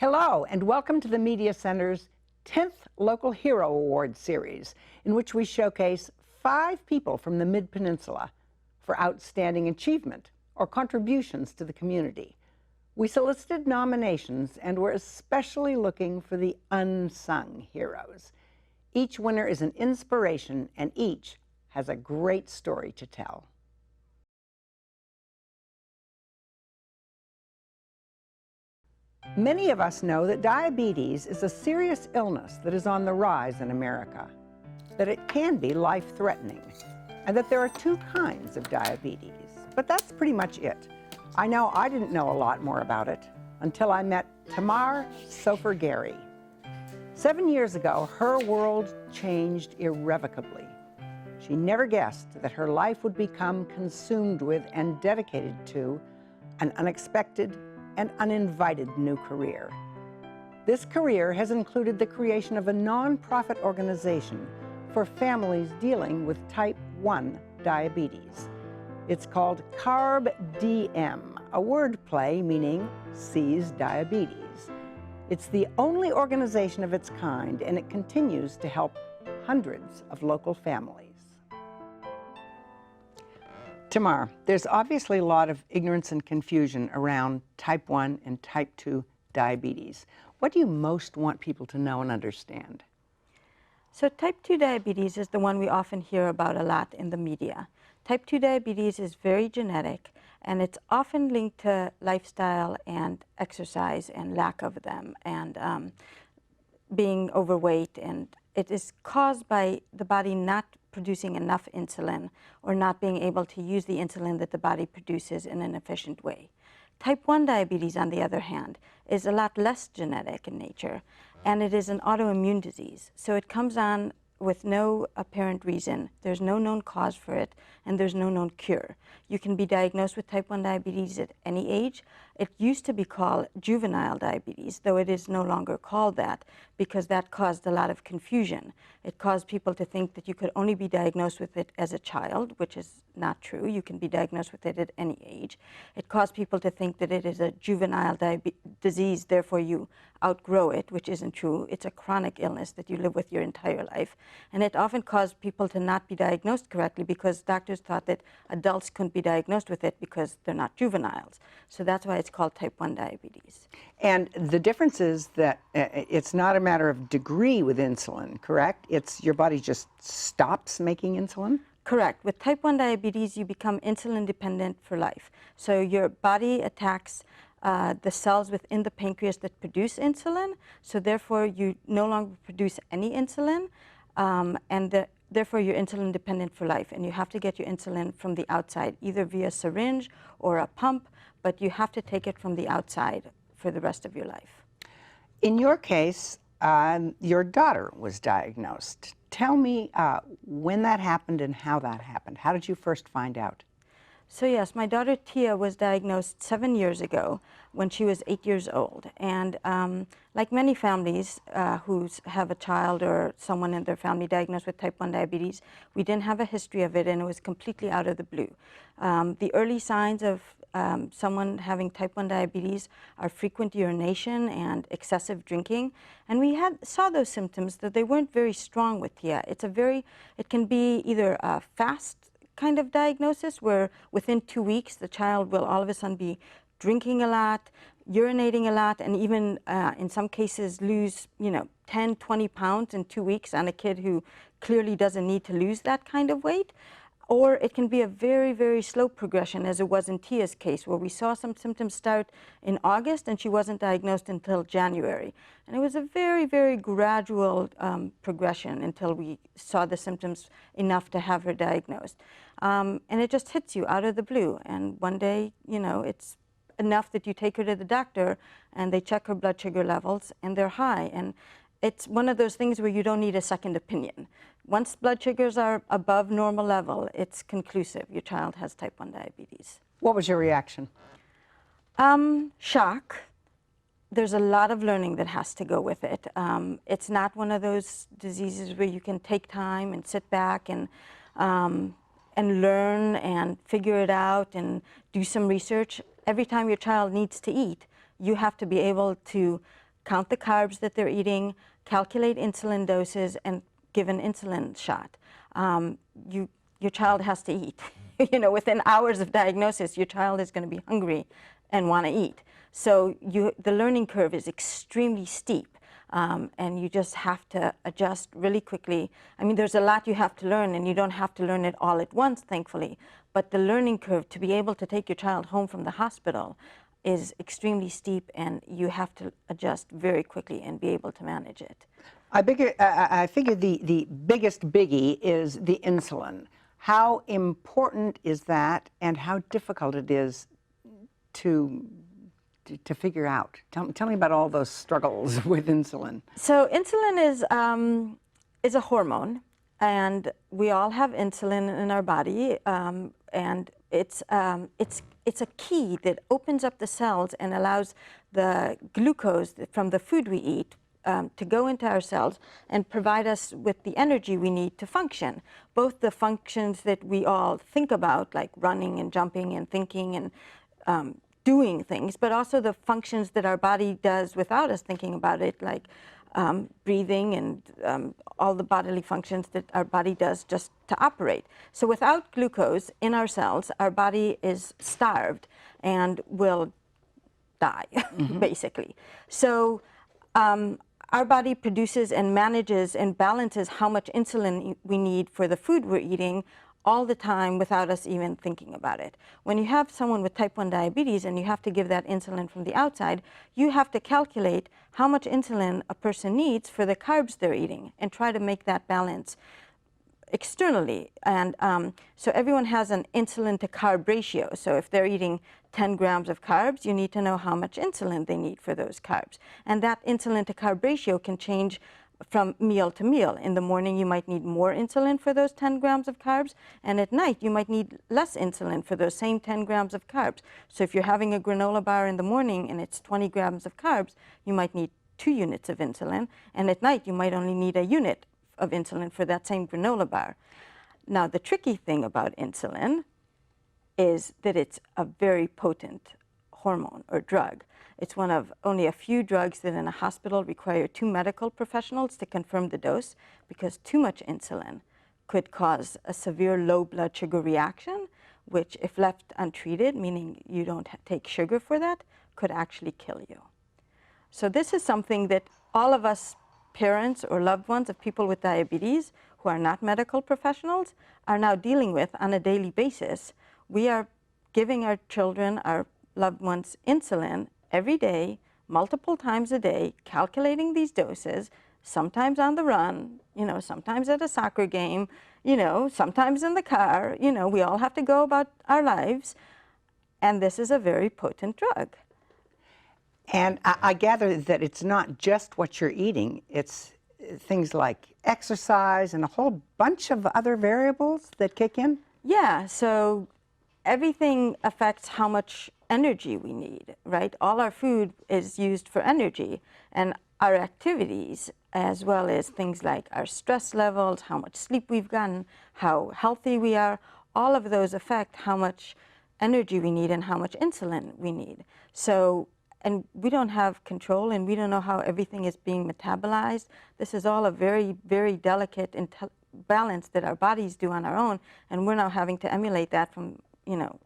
Hello, and welcome to the Media Center's 10th Local Hero Award series, in which we showcase 5 people from the Mid-Peninsula for outstanding achievement or contributions to the community. We solicited nominations and we're especially looking for the unsung heroes. Each winner is an inspiration, and each has a great story to tell. Many of us know that diabetes is a serious illness that is on the rise in America, that it can be life-threatening, and that there are 2 kinds of diabetes. But that's pretty much it. I know I didn't know a lot more about it until I met Tamar Gary. 7 years ago, her world changed irrevocably. She never guessed that her life would become consumed with and dedicated to an unexpected and uninvited new career. This career has included the creation of a non-profit organization for families dealing with type 1 diabetes. It's called CarbDM, a wordplay meaning Seize Diabetes. It's the only organization of its kind, and it continues to help hundreds of local families. Tamar, there's obviously a lot of ignorance and confusion around type 1 and type 2 diabetes. What do you most want people to know and understand? So type 2 diabetes is the one we often hear about a lot in the media. Type 2 diabetes is very genetic, and it's often linked to lifestyle and exercise and lack of them, and being overweight, and it is caused by the body not producing enough insulin or not being able to use the insulin that the body produces in an efficient way. Type 1 diabetes, on the other hand, is a lot less genetic in nature, and it is an autoimmune disease. So it comes on with no apparent reason. There's no known cause for it, and there's no known cure. You can be diagnosed with type 1 diabetes at any age. It used to be called juvenile diabetes, though it is no longer called that, because that caused a lot of confusion. It caused people to think that you could only be diagnosed with it as a child, which is not true. You can be diagnosed with it at any age. It caused people to think that it is a juvenile disease, therefore you outgrow it, which isn't true. It's a chronic illness that you live with your entire life. And it often caused people to not be diagnosed correctly because doctors thought that adults couldn't be diagnosed with it because they're not juveniles. So that's why it's called type 1 diabetes. And the difference is that it's not a matter of degree with insulin, correct? It's your body just stops making insulin? Correct. With type 1 diabetes, you become insulin dependent for life. So your body attacks the cells within the pancreas that produce insulin, so therefore you no longer produce any insulin, therefore you're insulin dependent for life, and you have to get your insulin from the outside, either via syringe or a pump, but you have to take it from the outside for the rest of your life. In your case, your daughter was diagnosed. Tell me when that happened and how that happened. How did you first find out? So yes, my daughter Tia was diagnosed 7 years ago when she was 8 years old. And like many families who have a child or someone in their family diagnosed with type 1 diabetes, we didn't have a history of it, and it was completely out of the blue. The early signs of someone having type 1 diabetes are frequent urination and excessive drinking. And we saw those symptoms, that they weren't very strong with Tia. It can be either a fast kind of diagnosis where within 2 weeks the child will all of a sudden be drinking a lot, urinating a lot, and even in some cases lose 10, 20 pounds in 2 weeks on a kid who clearly doesn't need to lose that kind of weight. Or it can be a very, very slow progression, as it was in Tia's case, where we saw some symptoms start in August and she wasn't diagnosed until January. And it was a very, very gradual progression until we saw the symptoms enough to have her diagnosed. And it just hits you out of the blue. And one day, it's enough that you take her to the doctor and they check her blood sugar levels and they're high. And it's one of those things where you don't need a second opinion. Once blood sugars are above normal level, it's conclusive. Your child has type 1 diabetes. What was your reaction? Shock. There's a lot of learning that has to go with it. It's not one of those diseases where you can take time and sit back and learn and figure it out and do some research. Every time your child needs to eat, you have to be able to count the carbs that they're eating, calculate insulin doses, and give an insulin shot. Your child has to eat. You know, within hours of diagnosis, your child is going to be hungry and want to eat. So the learning curve is extremely steep, and you just have to adjust really quickly. I mean, there's a lot you have to learn, and you don't have to learn it all at once, thankfully. But the learning curve to be able to take your child home from the hospital is extremely steep, and you have to adjust very quickly and be able to manage it. I figure the biggest biggie is the insulin. How important is that, and how difficult it is to figure out? Tell me about all those struggles with insulin. So insulin is a hormone, and we all have insulin in our body, and it's a key that opens up the cells and allows the glucose from the food we eat to go into our cells and provide us with the energy we need to function. Both the functions that we all think about, like running and jumping and thinking and doing things, but also the functions that our body does without us thinking about it, like breathing and all the bodily functions that our body does just to operate. So without glucose in our cells, our body is starved and will die, basically. So our body produces and manages and balances how much insulin we need for the food we're eating all the time without us even thinking about it. When you have someone with type 1 diabetes and you have to give that insulin from the outside, you have to calculate how much insulin a person needs for the carbs they're eating and try to make that balance externally. And so everyone has an insulin to carb ratio. So if they're eating 10 grams of carbs, you need to know how much insulin they need for those carbs. And that insulin to carb ratio can change from meal to meal. In the morning, you might need more insulin for those 10 grams of carbs, and at night, you might need less insulin for those same 10 grams of carbs. So if you're having a granola bar in the morning and it's 20 grams of carbs, you might need 2 units of insulin, and at night, you might only need a unit of insulin for that same granola bar. Now, the tricky thing about insulin is that it's a very potent hormone or drug. It's one of only a few drugs that in a hospital require 2 medical professionals to confirm the dose, because too much insulin could cause a severe low blood sugar reaction, which if left untreated, meaning you don't take sugar for that, could actually kill you. So this is something that all of us parents or loved ones of people with diabetes who are not medical professionals are now dealing with on a daily basis. We are giving our children, our loved ones, insulin every day, multiple times a day, calculating these doses, sometimes on the run, you know, sometimes at a soccer game, you know, sometimes in the car, you know, we all have to go about our lives, and this is a very potent drug. And I gather that it's not just what you're eating, it's things like exercise and a whole bunch of other variables that kick in? Yeah, so everything affects how much energy we need, right? All our food is used for energy, and our activities, as well as things like our stress levels, how much sleep we've gotten, how healthy we are, all of those affect how much energy we need and how much insulin we need. So, and we don't have control, and we don't know how everything is being metabolized. This is all a very, very delicate balance that our bodies do on our own, and we're now having to emulate that from, you know,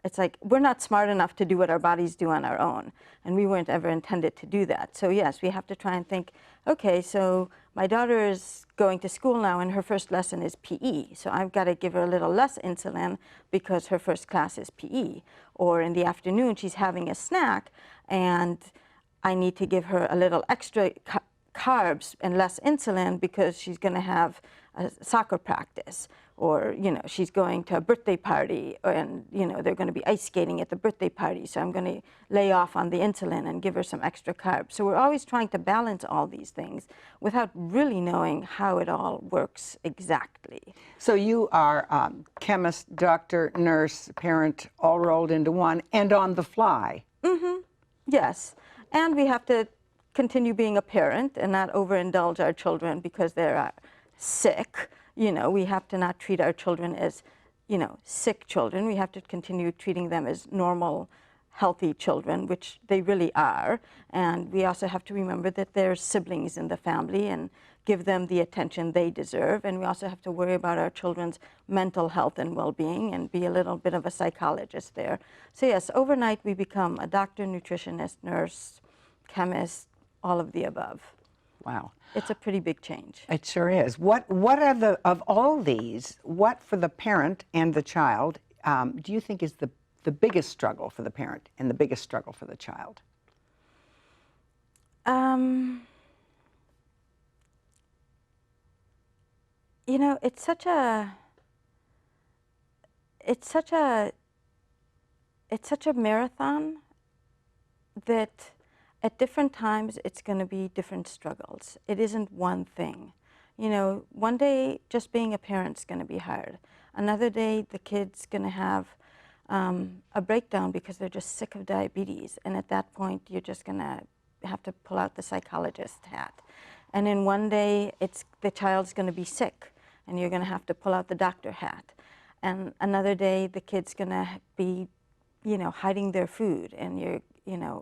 it's like we're not smart enough to do what our bodies do on our own, and we weren't ever intended to do that. So yes, we have to try and think, okay, so my daughter is going to school now and her first lesson is PE, so I've got to give her a little less insulin because her first class is PE. Or in the afternoon, she's having a snack and I need to give her a little extra carbs and less insulin because she's going to have a soccer practice, or, you know, she's going to a birthday party, and, you know, they're going to be ice skating at the birthday party, so I'm going to lay off on the insulin and give her some extra carbs. So we're always trying to balance all these things without really knowing how it all works exactly. So you are chemist, doctor, nurse, parent, all rolled into one, and on the fly. Mm-hmm. Yes, and we have to continue being a parent and not overindulge our children because they're sick. You know, we have to not treat our children as, you know, sick children. We have to continue treating them as normal, healthy children, which they really are. And we also have to remember that there's siblings in the family and give them the attention they deserve. And we also have to worry about our children's mental health and well-being and be a little bit of a psychologist there. So yes, overnight we become a doctor, nutritionist, nurse, chemist, all of the above. Wow. It's a pretty big change. It sure is. What are of all these, what for the parent and the child do you think is the biggest struggle for the parent and the biggest struggle for the child? You know, it's such a marathon that at different times it's going to be different struggles. It isn't one thing. You know, one day just being a parent's going to be hard. Another day the kid's going to have a breakdown because they're just sick of diabetes, and at that point you're just going to have to pull out the psychologist hat. And in one day the child's going to be sick, and you're going to have to pull out the doctor hat. And another day the kid's going to be, you know, hiding their food, and you're, you know,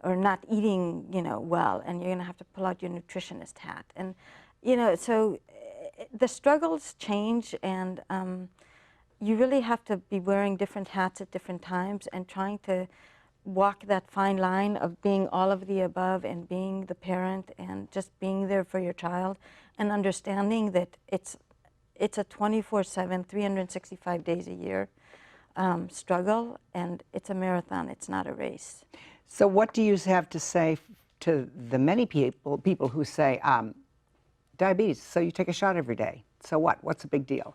or not eating, you know, well, and you're going to have to pull out your nutritionist hat. And, you know, so the struggles change, and you really have to be wearing different hats at different times and trying to walk that fine line of being all of the above and being the parent and just being there for your child and understanding that it's a 24/7, 365 days a year struggle, and it's a marathon, it's not a race. So what do you have to say to the many people who say, diabetes, so you take a shot every day. So what? What's the big deal?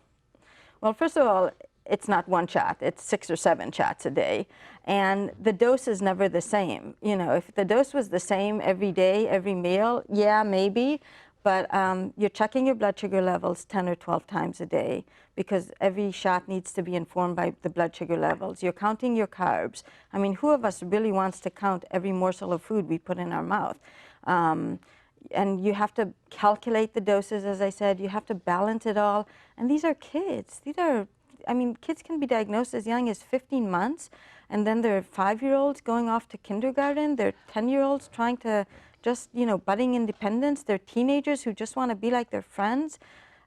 Well, first of all, it's not one shot, it's 6 or 7 shots a day. And the dose is never the same. You know, if the dose was the same every day, every meal, yeah, maybe. But you're checking your blood sugar levels 10 or 12 times a day because every shot needs to be informed by the blood sugar levels. You're counting your carbs. I mean, who of us really wants to count every morsel of food we put in our mouth? And you have to calculate the doses, as I said. You have to balance it all. And these are kids. These are, I mean, kids can be diagnosed as young as 15 months, and then they're 5-year-olds going off to kindergarten. They're 10-year-olds trying to just, you know, budding independence. They're teenagers who just want to be like their friends.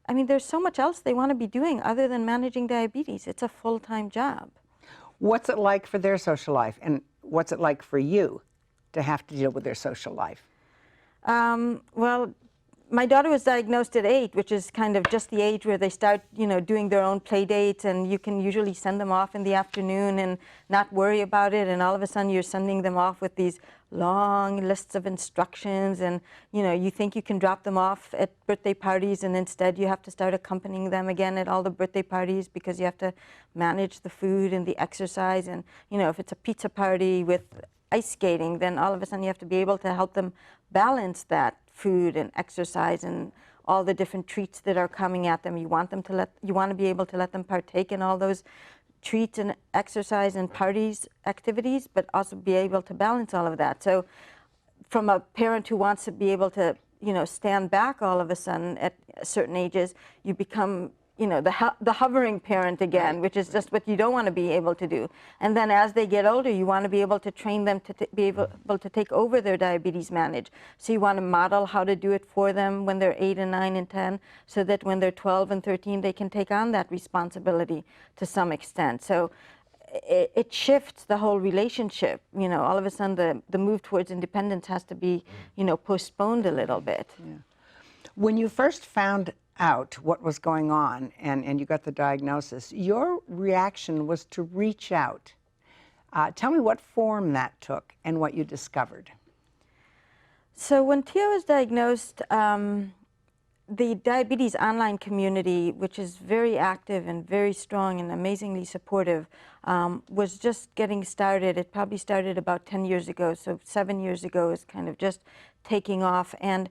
I mean, there's so much else they want to be doing other than managing diabetes. It's a full-time job. What's it like for their social life, and what's it like for you to have to deal with their social life? Well, my daughter was diagnosed at 8, which is kind of just the age where they start, you know, doing their own play dates, and you can usually send them off in the afternoon and not worry about it, and all of a sudden you're sending them off with these long lists of instructions, and, you know, you think you can drop them off at birthday parties, and instead you have to start accompanying them again at all the birthday parties because you have to manage the food and the exercise. And, you know, if it's a pizza party with ice skating, then all of a sudden you have to be able to help them balance that food and exercise and all the different treats that are coming at them. You want to be able to let them partake in all those treats and exercise and parties activities, but also be able to balance all of that. So from a parent who wants to be able to, you know, stand back all of a sudden at certain ages, you become, you know, the hovering parent again, right, which is just what you don't want to be able to do. And then as they get older, you want to be able to train them to be able to take over their diabetes manage. So you want to model how to do it for them when they're 8 and 9 and 10, so that when they're 12 and 13, they can take on that responsibility to some extent. So it shifts the whole relationship. You know, all of a sudden the move towards independence has to be, you know, postponed a little bit. Yeah. When you first found out what was going on and you got the diagnosis, your reaction was to reach out. Tell me what form that took and what you discovered. So when Tia was diagnosed, the diabetes online community, which is very active and very strong and amazingly supportive, was just getting started. It probably started about 10 years ago, so 7 years ago is kind of just taking off. And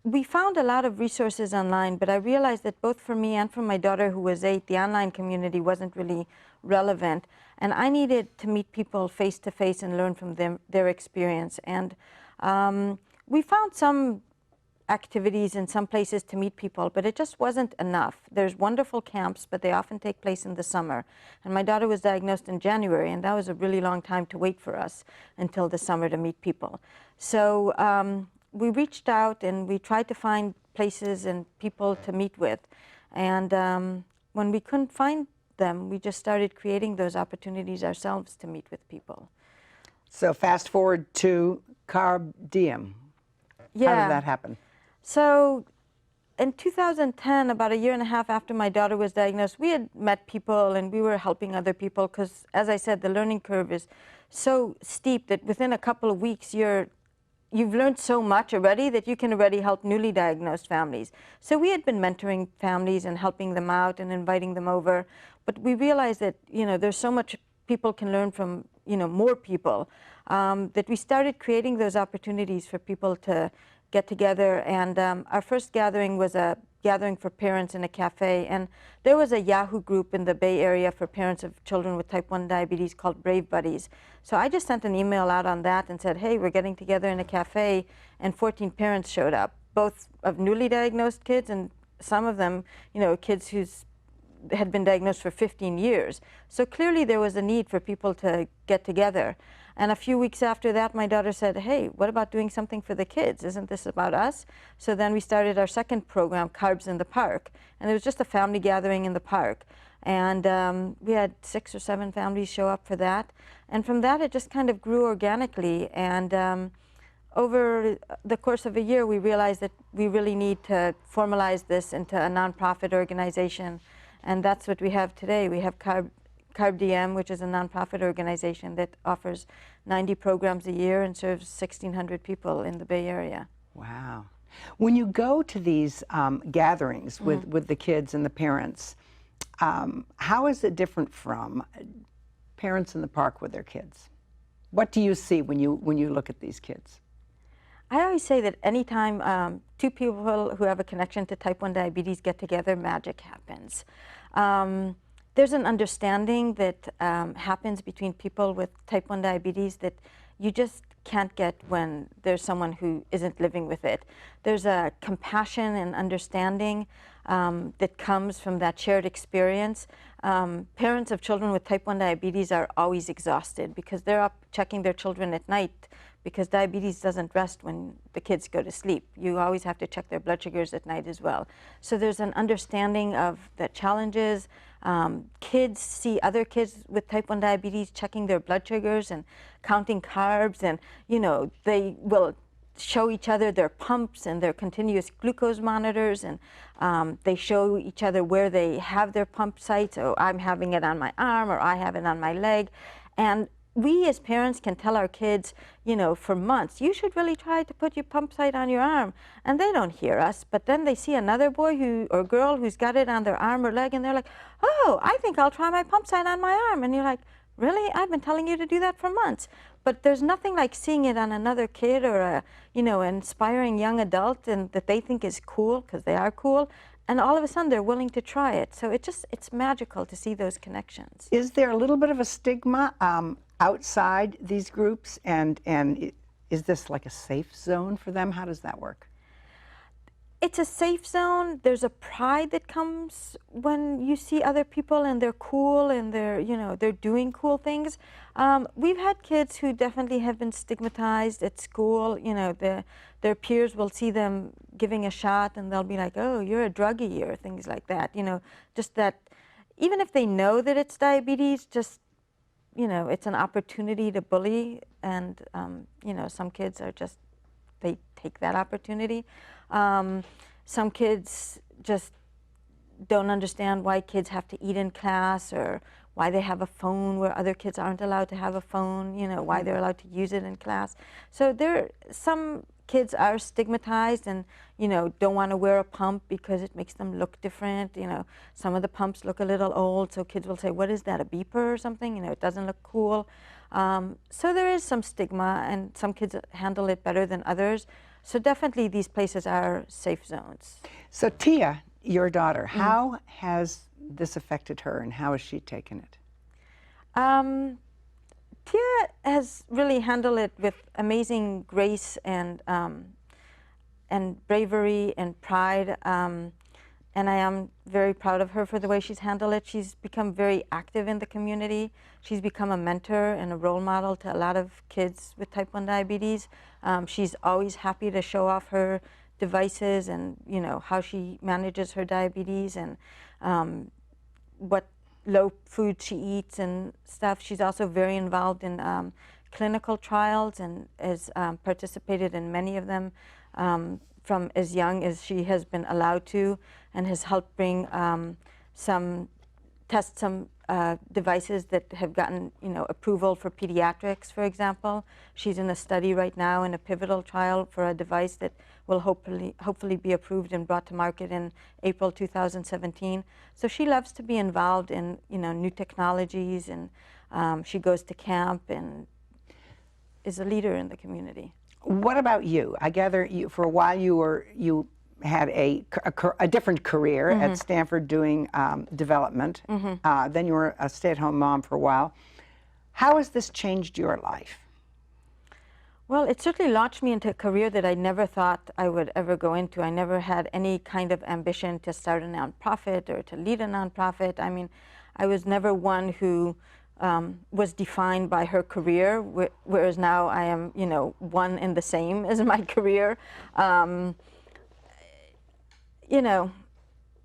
we found a lot of resources online, but I realized that both for me and for my daughter, who was 8, the online community wasn't really relevant. And I needed to meet people face to face and learn from them, their experience. And we found some activities in some places to meet people, but it just wasn't enough. There's wonderful camps, but they often take place in the summer. And my daughter was diagnosed in January, and that was a really long time to wait for us until the summer to meet people. So we reached out and we tried to find places and people to meet with. And when we couldn't find them, we just started creating those opportunities ourselves to meet with people. So fast forward to Carb Diem. Yeah. How did that happen? So in 2010, about a year and a half after my daughter was diagnosed, we had met people and we were helping other people because, as I said, the learning curve is so steep that within a couple of weeks you've learned so much already that you can already help newly diagnosed families. So we had been mentoring families and helping them out and inviting them over, but we realized that there's so much people can learn from more people that we started creating those opportunities for people to get together. And our first gathering was a gathering for parents in a cafe, and there was a Yahoo group in the Bay Area for parents of children with type 1 diabetes called Brave Buddies. So I just sent an email out on that and said, hey, we're getting together in a cafe, and 14 parents showed up, both of newly diagnosed kids and some of them, kids who's had been diagnosed for 15 years. So clearly there was a need for people to get together. And a few weeks after that, my daughter said, hey, what about doing something for the kids? Isn't this about us? So then we started our second program, Carbs in the Park. And it was just a family gathering in the park. And we had 6 or 7 families show up for that. And from that, it just kind of grew organically. And over the course of a year, we realized that we really need to formalize this into a nonprofit organization. And that's what we have today. We have CarbDM, which is a nonprofit organization that offers 90 programs a year and serves 1,600 people in the Bay Area. Wow. When you go to these gatherings with the kids and the parents, how is it different from parents in the park with their kids? What do you see when you look at these kids? I always say that anytime 2 people who have a connection to type 1 diabetes get together, magic happens. There's an understanding that happens between people with type 1 diabetes that you just can't get when there's someone who isn't living with it. There's a compassion and understanding that comes from that shared experience. Parents of children with type 1 diabetes are always exhausted because they're up checking their children at night, because diabetes doesn't rest when the kids go to sleep. You always have to check their blood sugars at night as well. So there's an understanding of the challenges. Kids see other kids with type 1 diabetes checking their blood sugars and counting carbs, and they will show each other their pumps and their continuous glucose monitors, and they show each other where they have their pump sites. Oh, I'm having it on my arm, or I have it on my leg. And we as parents can tell our kids, for months, you should really try to put your pump site on your arm. And they don't hear us, but then they see another boy or girl who's got it on their arm or leg, and they're like, oh, I think I'll try my pump site on my arm. And you're like, really? I've been telling you to do that for months. But there's nothing like seeing it on another kid or an inspiring young adult and that they think is cool, because they are cool. And all of a sudden, they're willing to try it. So it's magical to see those connections. Is there a little bit of a stigma outside these groups, and is this like a safe zone for them? How does that work? It's a safe zone. There's a pride that comes when you see other people and they're cool and they're doing cool things. We've had kids who definitely have been stigmatized at school. Their peers will see them giving a shot and they'll be like, oh, you're a druggie, or things like that. Just that, even if they know that it's diabetes, it's an opportunity to bully, and some kids are just, they take that opportunity. Some kids just don't understand why kids have to eat in class, or why they have a phone where other kids aren't allowed to have a phone, why they're allowed to use it in class. So some kids are stigmatized and, don't want to wear a pump because it makes them look different. Some of the pumps look a little old, so kids will say, what is that, a beeper or something? It doesn't look cool. So there is some stigma, and some kids handle it better than others. So definitely these places are safe zones. So Tia, your daughter, how has this affected her, and how has she taken it? Tia has really handled it with amazing grace and and bravery and pride. And I am very proud of her for the way she's handled it. She's become very active in the community. She's become a mentor and a role model to a lot of kids with type 1 diabetes. She's always happy to show off her devices and, you know, how she manages her diabetes and what low food she eats and stuff. She's also very involved in clinical trials and has participated in many of them from as young as she has been allowed to, and has helped bring some devices that have gotten, you know, approval for pediatrics, for example. She's in a study right now in a pivotal trial for a device that will hopefully be approved and brought to market in April 2017. So she loves to be involved in, you know, new technologies, and she goes to camp and is a leader in the community. What about you? I gather you, for a while you had a different career at Stanford doing development. Then you were a stay-at-home mom for a while. How has this changed your life? Well, it certainly launched me into a career that I never thought I would ever go into. I never had any kind of ambition to start a nonprofit or to lead a nonprofit. I mean, I was never one who was defined by her career, whereas now I am, you know, one and the same as my career. You know,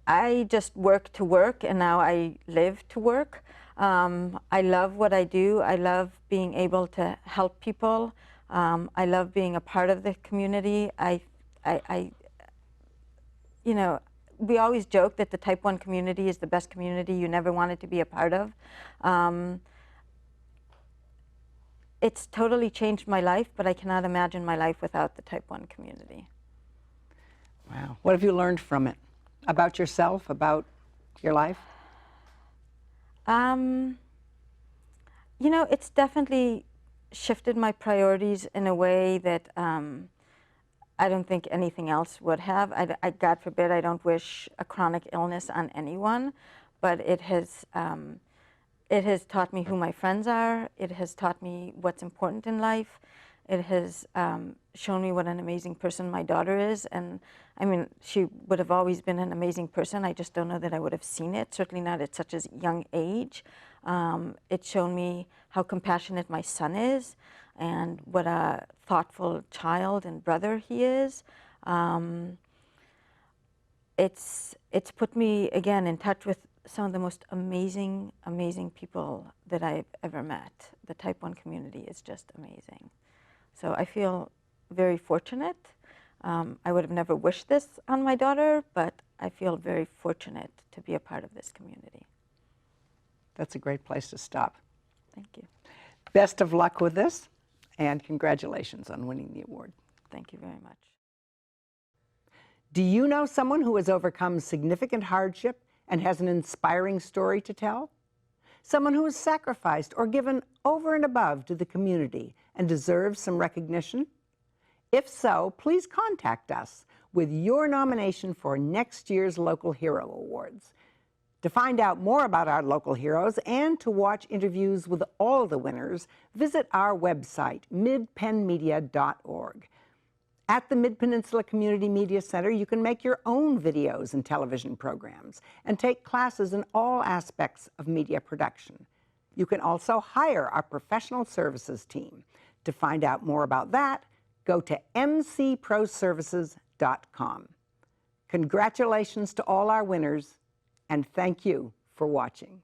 I just work to work, and now I live to work. I love what I do. I love being able to help people. I love being a part of the community. You know, we always joke that the type 1 community is the best community you never wanted to be a part of. It's totally changed my life, but I cannot imagine my life without the type 1 community. Wow. What have you learned from it? About yourself, about your life? You know, it's definitely shifted my priorities in a way that I don't think anything else would have. God forbid, I don't wish a chronic illness on anyone, but it has taught me who my friends are. It has taught me what's important in life. It has shown me what an amazing person my daughter is. And I mean, she would have always been an amazing person. I just don't know that I would have seen it, certainly not at such a young age. It's shown me how compassionate my son is and what a thoughtful child and brother he is. It's put me, again, in touch with some of the most amazing, amazing people that I've ever met. The type 1 community is just amazing. So I feel very fortunate. I would have never wished this on my daughter, but I feel very fortunate to be a part of this community. That's a great place to stop. Thank you. Best of luck with this, and congratulations on winning the award. Thank you very much. Do you know someone who has overcome significant hardship and has an inspiring story to tell? Someone who has sacrificed or given over and above to the community and deserves some recognition? If so, please contact us with your nomination for next year's Local Hero Awards. To find out more about our local heroes and to watch interviews with all the winners, visit our website, midpennmedia.org. At the Mid-Peninsula Community Media Center, you can make your own videos and television programs and take classes in all aspects of media production. You can also hire our professional services team. To find out more about that, go to mcproservices.com. Congratulations to all our winners, and thank you for watching.